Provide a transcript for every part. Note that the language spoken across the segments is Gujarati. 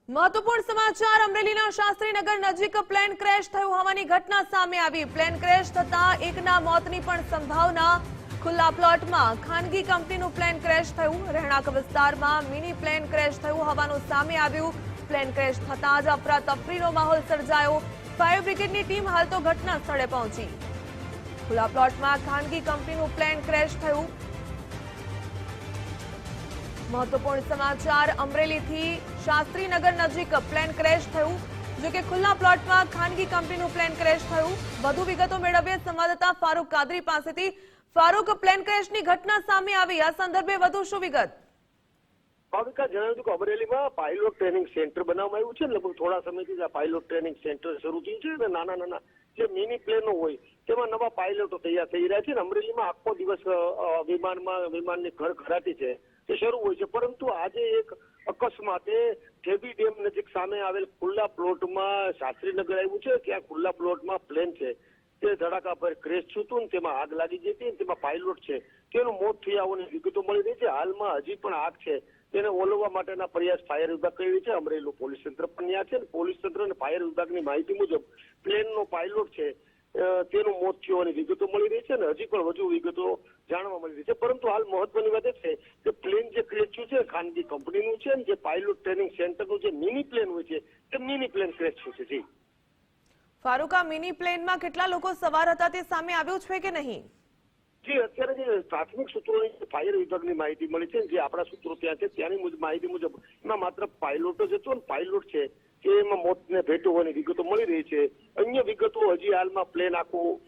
મહત્વપૂર્ણ સમાચાર અમરેલીના શાસ્ત્રીનગર નજીક પ્લેન ક્રેશ થયું હોવાની ઘટના સામે આવી। પ્લેન ક્રેશ થતા એકના મોતની પણ સંભાવના। ખુલ્લા પ્લોટમાં ખાનગી કંપનીનું પ્લેન ક્રેશ થયું। રહેણાંક વિસ્તારમાં મિની પ્લેન ક્રેશ થયું હોવાનું સામે આવ્યું। પ્લેન ક્રેશ થતા જ અફરાતફરીનો માહોલ સર્જાયો। ફાયર બ્રિગેડની ટીમ હાલ તો ઘટના સ્થળે પહોંચી। ખુલ્લા પ્લોટમાં ખાનગી કંપનીનું પ્લેન ક્રેશ થયું। મહત્વપૂર્ણ સમાચાર અમરેલીથી શાસ્ત્રીનગર નજીક પ્લેન ક્રેશ થયું। જો કે ખુલ્લા પ્લોટમાં ખાનગી કંપનીનું પ્લેન ક્રેશ થયું। વધુ વિગતો મેળવીએ સંવાદદાતા ફારૂક કાદરી પાસેથી। ફારૂક, પ્લેન ક્રેશની ઘટના સામે આવી, આ સંદર્ભે વધુ શું વિગત? ભાવિકા જણાવ્યું કે અમરેલીમાં પાયલોટ ટ્રેનિંગ સેન્ટર બનાવવામાં આવ્યું છે। લગભગ થોડા સમયથી આ પાયલોટ ટ્રેનિંગ સેન્ટર શરૂ થયું છે અને નાના નાના જે મિની પ્લેનો હોય તેમાં નવા પાયલોટો તૈયાર થઈ રહ્યા છે। અમરેલીમાં આખો દિવસ વિમાનની ઘરઘરાટી છે તે શરૂ હોય છે, પરંતુ આજે એક અકસ્માતે ઢેબી ડેમ નજીક સામે આવેલ ખુલ્લા પ્લોટમાં શાસ્ત્રીનગર આવ્યું છે। ત્યાં ખુલ્લા પ્લોટમાં પ્લેન છે તે ધડાકા પર ક્રેશ થયું હતું ને તેમાં આગ લાગી ગઈ હતી। તેમાં પાયલોટ છે તેનું મોત થયા હોવાની વિગતો મળી રહી છે। હાલમાં હજી પણ આગ છે તેને ઓલવવા માટેના પ્રયાસ ફાયર વિભાગ કરી રહી છે। અમરેલી પોલીસ તંત્ર પણ ત્યાં છે। પોલીસ તંત્ર અને ફાયર વિભાગની માહિતી મુજબ પ્લેનનો પાયલોટ છે તેનું મોત થયું હોવાની વિગતો મળી રહી છે અને હજી પણ વધુ વિગતો જાણવા મળી રહી છે। પરંતુ હાલ મહત્વની વાત એ છે કે પ્લેન જે ક્રેશ થયું છે ખાનગી કંપનીનું છે અને જે પાયલોટ ટ્રેનિંગ સેન્ટરનું જે મિની પ્લેન હોય છે તે મિની પ્લેન ક્રેશ થયું છે। જી ફારૂક, આ મિની પ્લેનમાં કેટલા લોકો સવાર હતા તે સામે આવ્યું છે કે નહીં? જી, અત્યારે જે પ્રાથમિક સૂત્રોની ફાયર વિભાગની માહિતી મળી છે, જે આપણા સૂત્રો ત્યાં છે ત્યાંની માહિતી મુજબ એમાં માત્ર પાયલોટ જ હતો અને પાયલોટ છે કે એમાં મોતને ભેટ્યો હોવાની વિગતો મળી રહી છે। અન્ય વિગતો હજી હાલમાં પ્લેન આખું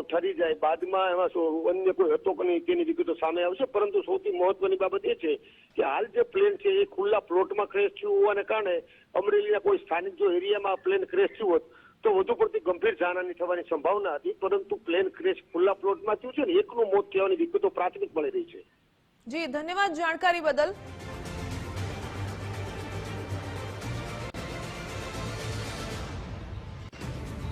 ઠરી જાય બાદમાં એમાં અન્ય કોઈ હતો કે નહીં તેની વિગતો સામે આવશે। પરંતુ સૌથી મહત્વની બાબત એ છે કે હાલ જે પ્લેન છે એ ખુલ્લા પ્લોટમાં ક્રેશ થયું હોવાને કારણે અમરેલીના કોઈ સ્થાનિક જો એરિયામાં પ્લેન ક્રેશ થયું હોત તો વધુ પડતી ગંભીર જાનહાની થવાની સંભાવના હતી, પરંતુ પ્લેન ક્રેશ ખુલ્લા પ્લોટમાં થયું છે ને એકનું મોત થવાની વિગતો પ્રાથમિક મળી રહી છે। જી, ધન્યવાદ જાણકારી બદલ।